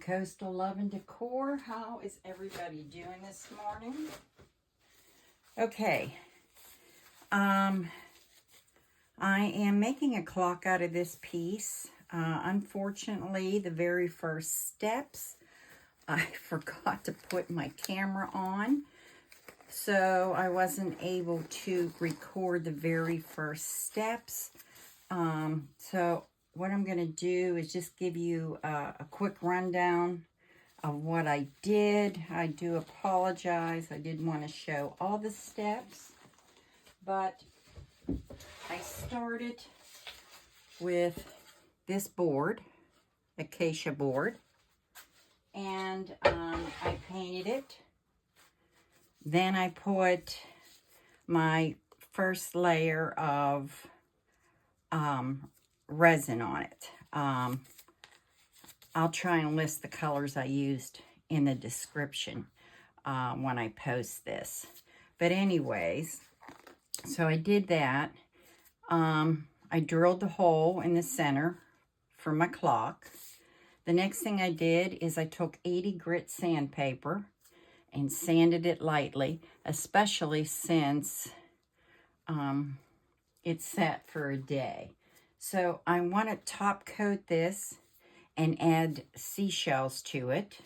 Coastal Love and Decor. How is everybody doing this morning? Okay. I am making a clock out of this piece. Unfortunately, the very first steps, I forgot to put my camera on. So I wasn't able to record the very first steps. So what I'm going to do is just give you a quick rundown of what I did. I do apologize. I did want to show all the steps, but I started with this board, Acacia board, and I painted it. Then I put my first layer of resin on it. I'll try and list the colors I used in the description when I post this. But anyways, so I did that. I drilled the hole in the center for my clock. The next thing I did is I took 80 grit sandpaper and sanded it lightly, especially since it's set for a day. So I want to top coat this and add seashells to it.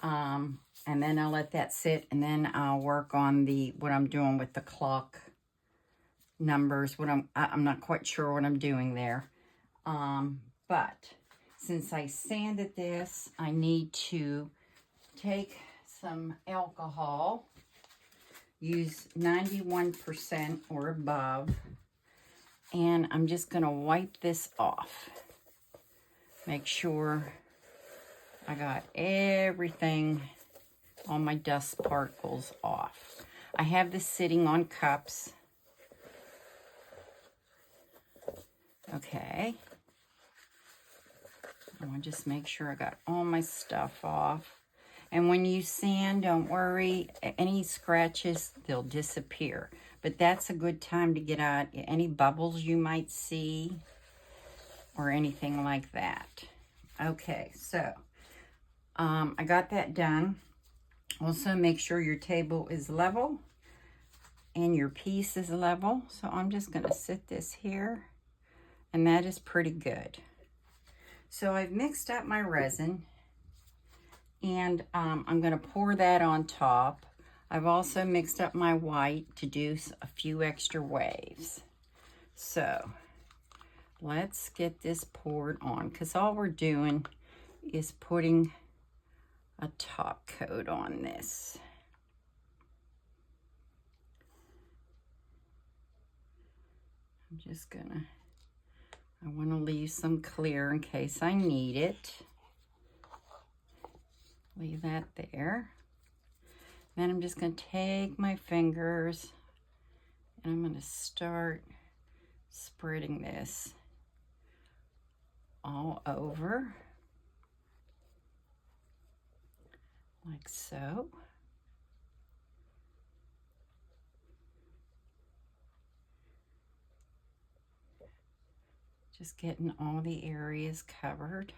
And then I'll let that sit, and then I'll work on what I'm doing with the clock numbers. I'm not quite sure what I'm doing there. But since I sanded this, I need to take some alcohol, use 91% or above, and I'm just going to wipe this off. Make sure I got everything, all my dust particles off. I have this sitting on cups. Okay. I want to just make sure I got all my stuff off. And when you sand, don't worry, any scratches, they'll disappear. But that's a good time to get out any bubbles you might see or anything like that. Okay, so I got that done. Also, make sure your table is level and your piece is level. So I'm just going to sit this here, and that is pretty good. So I've mixed up my resin, and I'm going to pour that on top. I've also mixed up my white to do a few extra waves. So let's get this poured on, because all we're doing is putting a top coat on this. I'm just gonna, I want to leave some clear in case I need it. Leave that there. Then I'm just going to take my fingers and I'm going to start spreading this all over, like so. Just getting all the areas covered.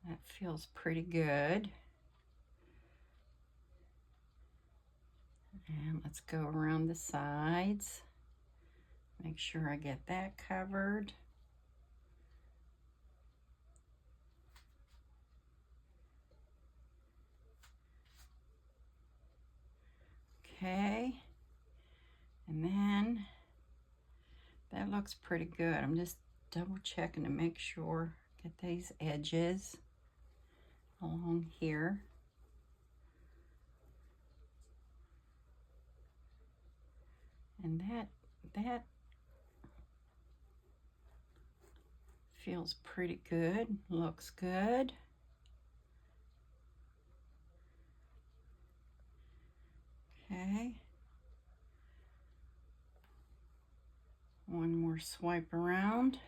That feels pretty good. And let's go around the sides. Make sure I get that covered. Okay. And then that looks pretty good. I'm just double checking to make sure. Get these edges along here. And that feels pretty good, looks good. Okay. One more swipe around.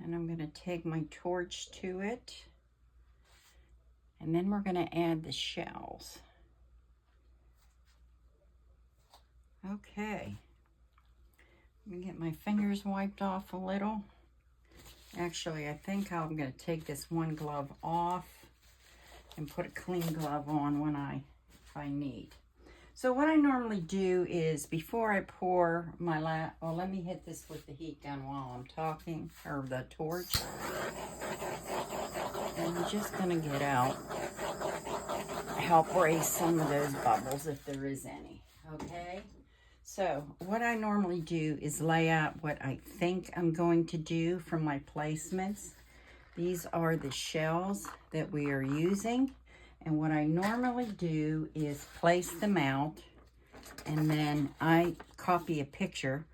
And I'm going to take my torch to it. And then we're going to add the shells. Okay. Let me get my fingers wiped off a little. Actually, I think I'm going to take this one glove off and put a clean glove on if I need. So what I normally do is before I pour my let me hit this with the heat gun while I'm talking, or the torch. And I'm just going to get out, help raise some of those bubbles if there is any, okay? So what I normally do is lay out what I think I'm going to do from my placements. These are the shells that we are using. And what I normally do is place them out, and then I copy a picture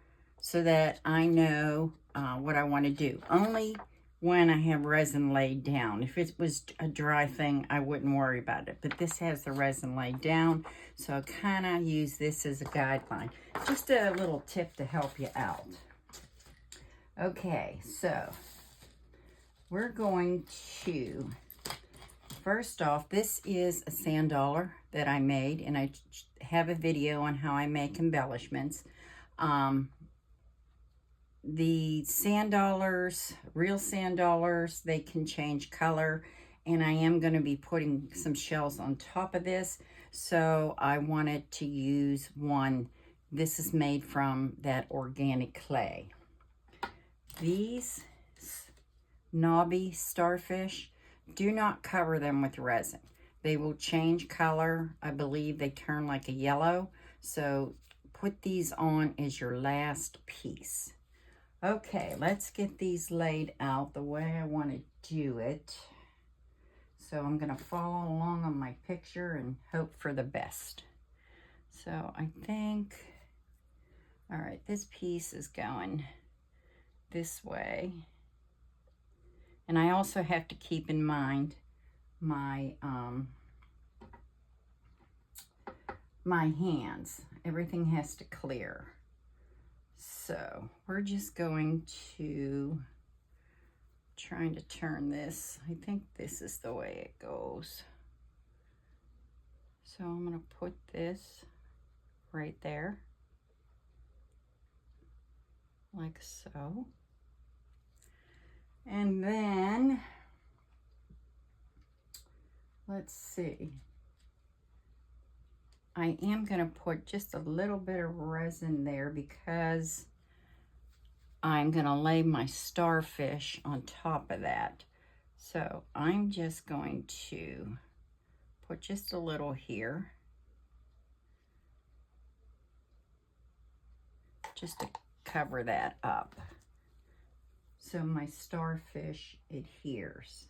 so that I know what I want to do. Only when I have resin laid down. If it was a dry thing, I wouldn't worry about it. But this has the resin laid down, so I kind of use this as a guideline. Just a little tip to help you out. Okay, so we're going to, first off, this is a sand dollar that I made, and I have a video on how I make embellishments. The sand dollars, real sand dollars, they can change color, and I am going to be putting some shells on top of this, so I wanted to use one. This is made from that organic clay. These knobby starfish, do not cover them with resin. They will change color. I believe they turn like a yellow, so put these on as your last piece. Okay, let's get these laid out the way I want to do it. So I'm going to follow along on my picture and hope for the best. So I think, all right, this piece is going this way. And I also have to keep in mind my my hands. Everything has to clear. So we're just going to trying to turn this. I think this is the way it goes. So I'm going to put this right there, like so. And then, let's see. I am going to put just a little bit of resin there because I'm going to lay my starfish on top of that. So I'm just going to put just a little here, just to cover that up, so my starfish adheres.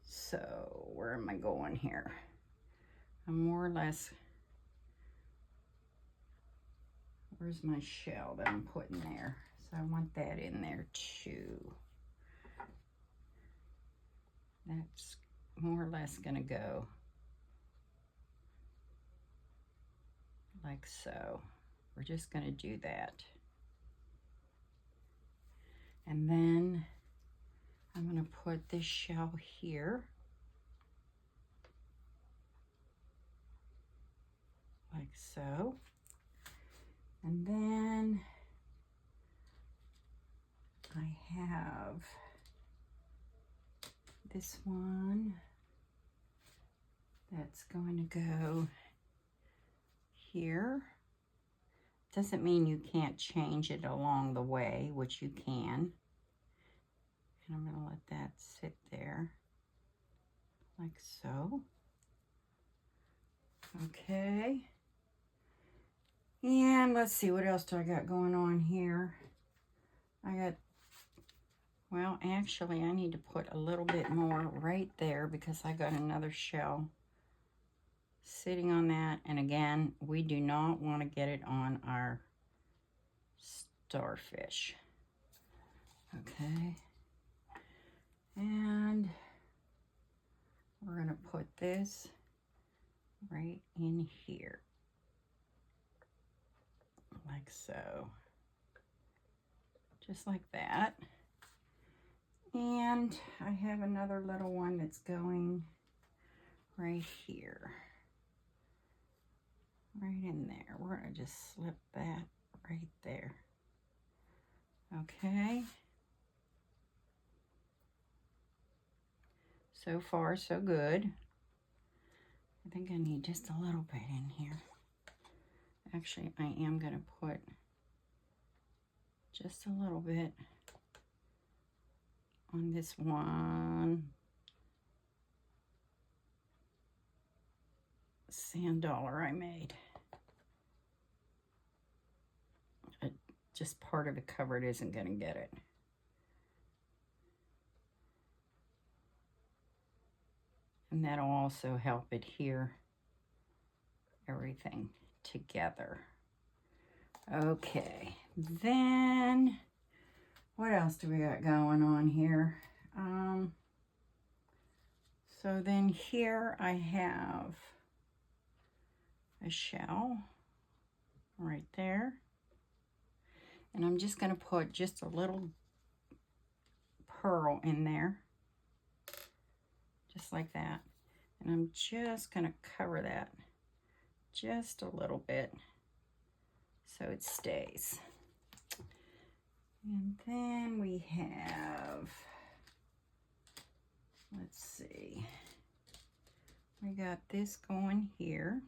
So where am I going here? I'm more or less, where's my shell that I'm putting there? So I want that in there too. That's more or less gonna go like so. We're just gonna do that. And then I'm gonna put this shell here, like so. And then I have this one that's going to go here. Doesn't mean you can't change it along the way, which you can. And I'm going to let that sit there, like so. Okay. And let's see, what else do I got going on here? Well, actually, I need to put a little bit more right there because I got another shell sitting on that. And again, we do not want to get it on our starfish. Okay. And we're going to put this right in here, like so. Just like that. And I have another little one that's going right here, right in there. We're going to just slip that right there. Okay. So far, so good. I think I need just a little bit in here. Actually, I am going to put just a little bit on this one sand dollar I made. Just part of it covered isn't going to get it. And that'll also help adhere everything together. Okay, then what else do we got going on here? So then here I have a shell right there. And I'm just going to put just a little pearl in there, just like that. And I'm just going to cover that just a little bit so it stays. And then we have, let's see, we got this going here.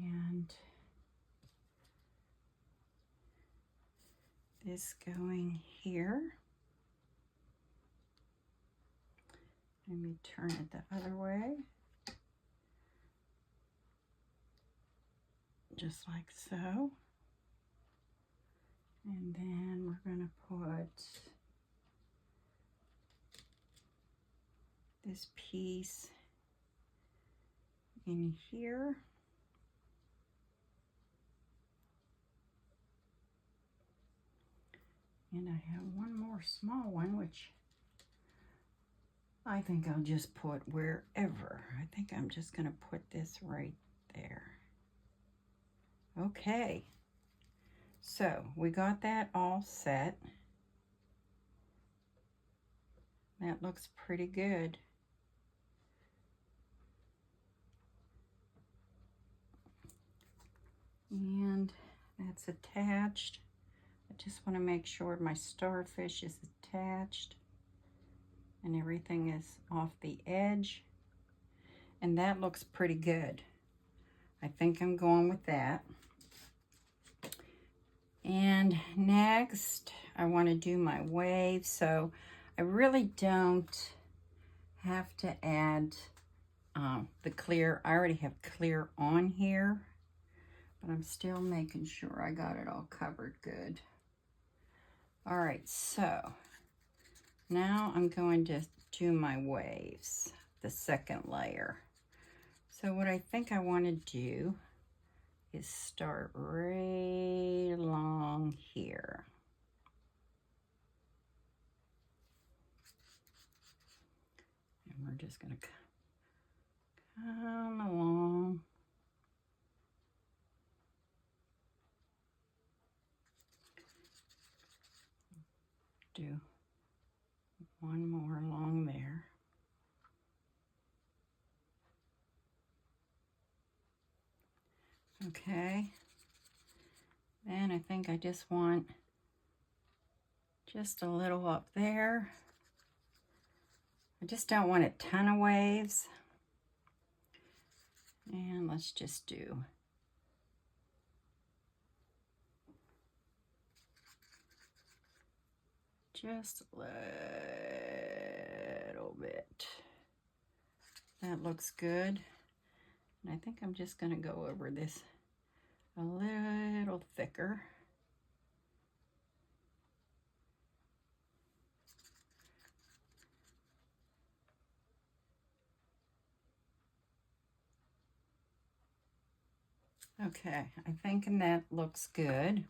And this going here. Let me turn it the other way. Just like so. And then we're going to put this piece in here. And I have one more small one, which I think I'll just put wherever. I think I'm just going to put this right there. Okay. So we got that all set. That looks pretty good. And that's attached. I just want to make sure my starfish is attached and everything is off the edge. And that looks pretty good. I think I'm going with that. And next, I want to do my wave. So I really don't have to add the clear. I already have clear on here, but I'm still making sure I got it all covered good. All right, so now I'm going to do my waves, the second layer. So what I think I want to do is start right along here. And we're just going to come along. Do one more along there. Okay. Then I think I just want just a little up there. I just don't want a ton of waves. And let's just do just a little bit. That looks good. And I think I'm just going to go over this a little thicker. Okay, I think that looks good.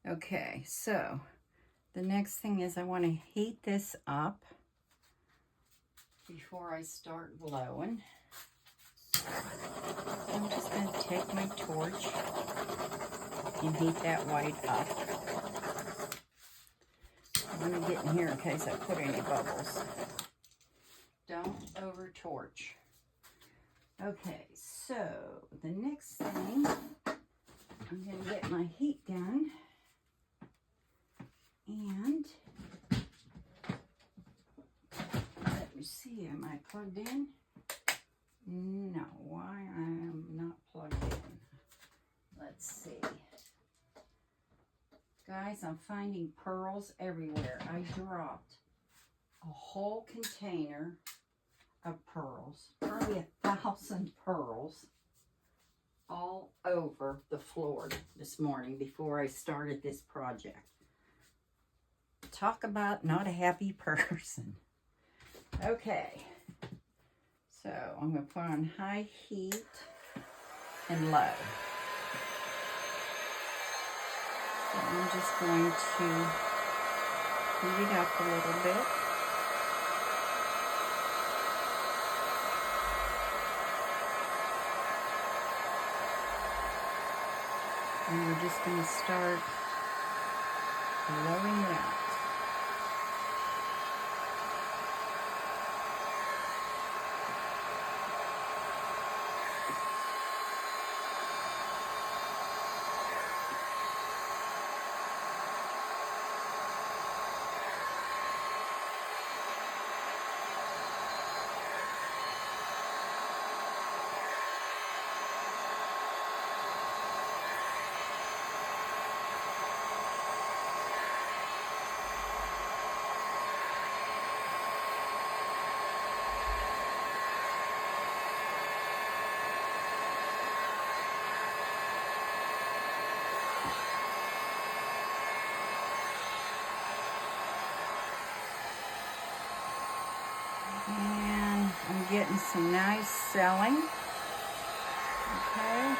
Okay, so the next thing is I want to heat this up before I start blowing. I'm just going to take my torch and heat that white up. I'm going to get in here in case I put any bubbles. torch. Okay, so the next thing, I'm going to get my heat gun, and let me see, am I plugged in? No, why I am not plugged in. Let's see. Guys, I'm finding pearls everywhere. I dropped a whole container of pearls, probably 1,000 pearls, all over the floor this morning before I started this project. Talk about not a happy person. Okay, so I'm going to put on high heat and low. So I'm just going to heat it up a little bit. And we're just going to start blowing it out. And I'm getting some nice selling. Okay,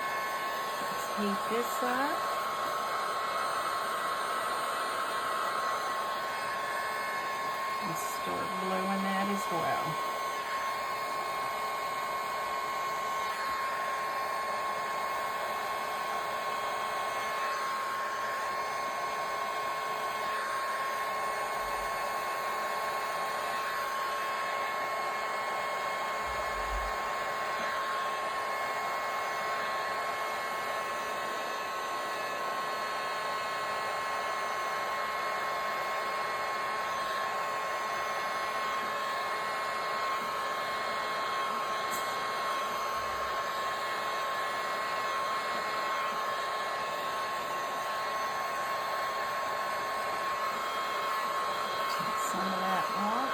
let's heat this up. And start blowing that as well. Some of that off.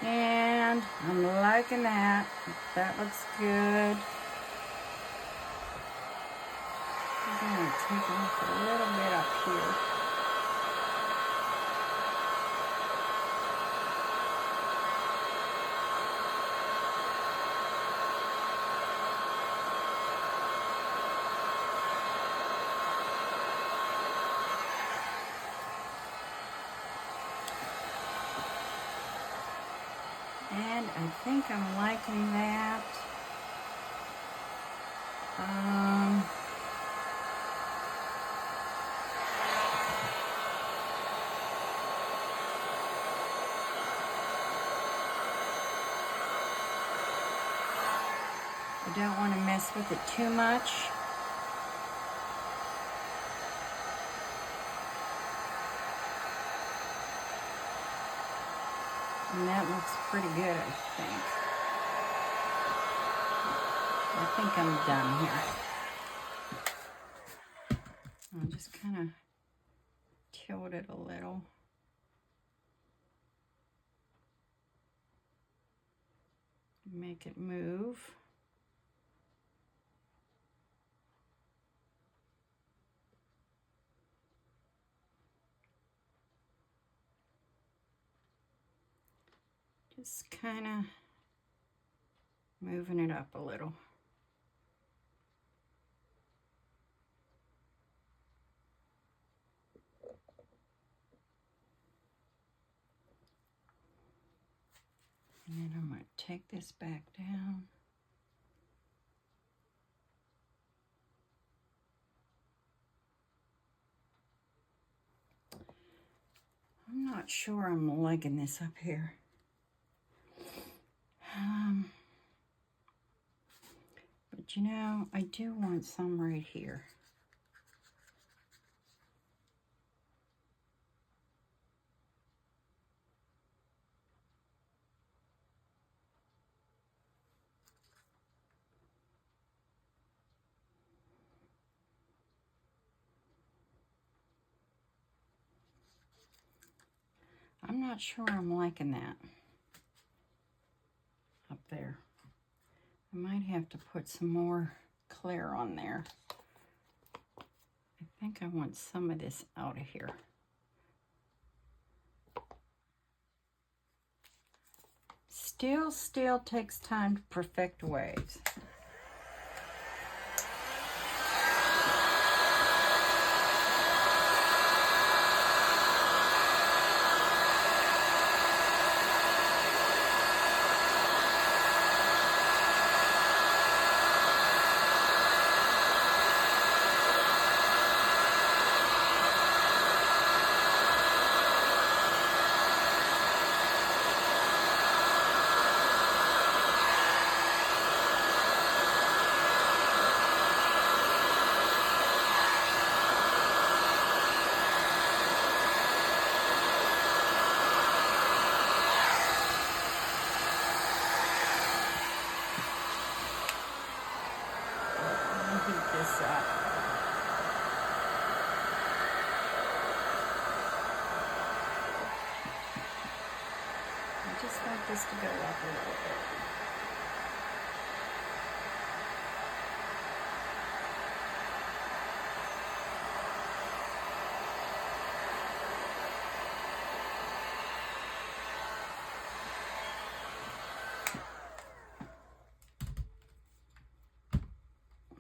And I'm liking that. That looks good. I'm going to take off a little bit up here. And I think I'm liking that. I don't want to mess with it too much. And that looks pretty good, I think. I think I'm done here. I'll just kind of tilt it a little. Make it move. Just kind of moving it up a little. take this back down. I'm not sure I'm liking this up here. But you know, I do want some right here. I'm not sure I'm liking that up there. I might have to put some more clear on there. I think I want some of this out of here. Still takes time to perfect waves. I just want this to go up a little bit.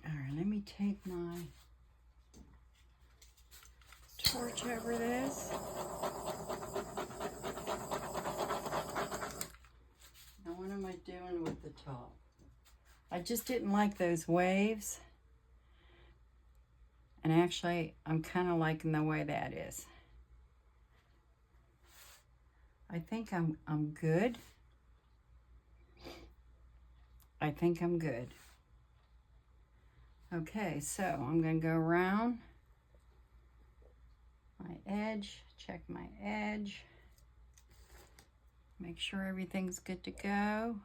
All right, let me take my torch over this. Now what am I doing with the top? I just didn't like those waves. And actually, I'm kind of liking the way that is. I think I'm good. I think I'm good. Okay, so I'm going to go around my edge, check my edge, make sure everything's good to go.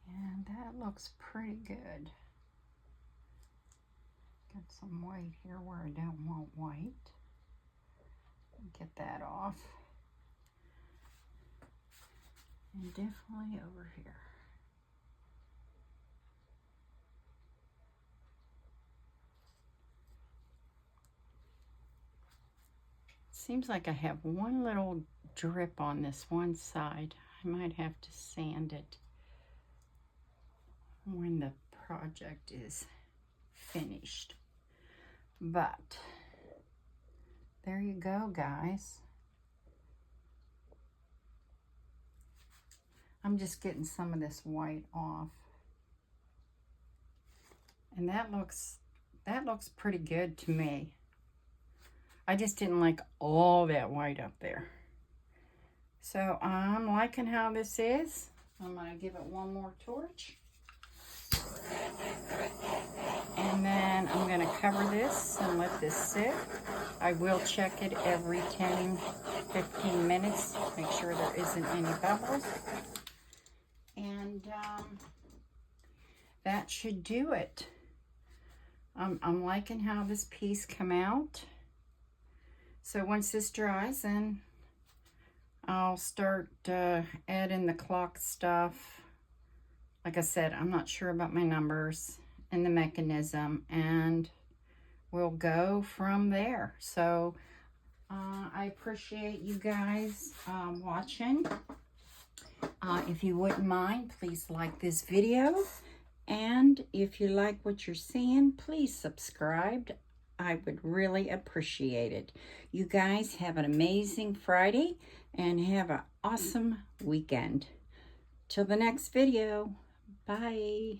And that looks pretty good. Got some white here where I don't want white. Get that off. And definitely over here. Seems like I have one little drip on this one side. I might have to sand it when the project is finished. But there you go, guys. I'm just getting some of this white off. And that looks pretty good to me. I just didn't like all that white up there. So I'm liking how this is. I'm gonna give it one more torch. And then I'm going to cover this and let this sit. I will check it every 10-15 minutes, make sure there isn't any bubbles. And that should do it. I'm liking how this piece come out. So once this dries, then I'll start adding the clock stuff. Like I said, I'm not sure about my numbers and the mechanism, and we'll go from there. So I appreciate you guys watching. If you wouldn't mind, please like this video. And if you like what you're seeing, please subscribe. I would really appreciate it. You guys have an amazing Friday and have an awesome weekend. Till the next video. Bye.